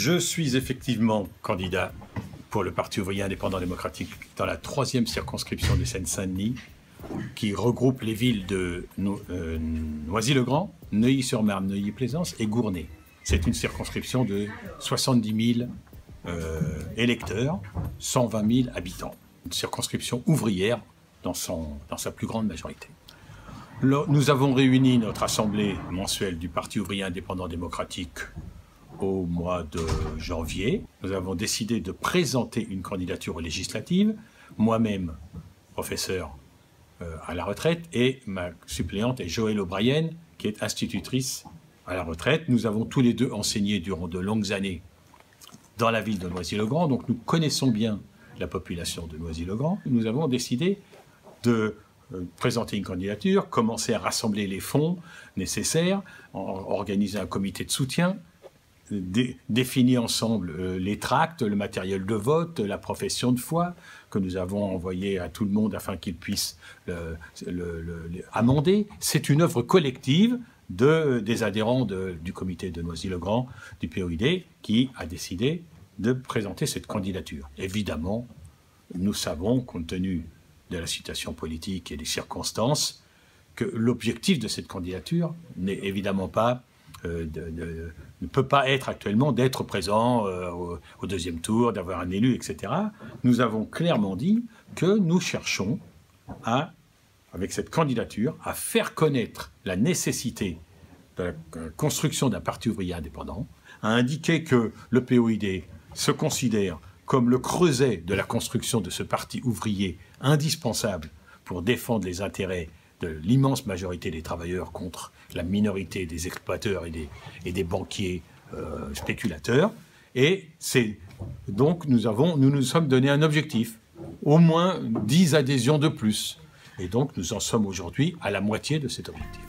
Je suis effectivement candidat pour le Parti ouvrier indépendant démocratique dans la 3e circonscription de Seine-Saint-Denis, qui regroupe les villes de Noisy-le-Grand, Neuilly-sur-Marne, Neuilly-Plaisance et Gournay. C'est une circonscription de 70 000 électeurs, 120 000 habitants. Une circonscription ouvrière dans sa plus grande majorité. Nous avons réuni notre assemblée mensuelle du Parti ouvrier indépendant démocratique au mois de janvier. Nous avons décidé de présenter une candidature aux législatives, moi-même professeur à la retraite, et ma suppléante est Joëlle O'Brien, qui est institutrice à la retraite. Nous avons tous les deux enseigné durant de longues années dans la ville de Noisy-le-Grand, donc nous connaissons bien la population de Noisy-le-Grand. Nous avons décidé de présenter une candidature, commencer à rassembler les fonds nécessaires, organiser un comité de soutien, définir ensemble les tracts, le matériel de vote, la profession de foi que nous avons envoyé à tout le monde afin qu'ils puissent amender. C'est une œuvre collective des adhérents du comité de Noisy-le-Grand, du POID, qui a décidé de présenter cette candidature. Évidemment, nous savons, compte tenu de la situation politique et des circonstances, que l'objectif de cette candidature n'est évidemment pas ne peut pas être actuellement d'être présent au deuxième tour, d'avoir un élu, etc. Nous avons clairement dit que nous cherchons avec cette candidature, à faire connaître la nécessité de la construction d'un parti ouvrier indépendant, à indiquer que le POID se considère comme le creuset de la construction de ce parti ouvrier indispensable pour défendre les intérêts de l'immense majorité des travailleurs contre la minorité des exploiteurs et des banquiers spéculateurs. Et donc nous nous sommes donné un objectif, au moins 10 adhésions de plus. Et donc nous en sommes aujourd'hui à la moitié de cet objectif.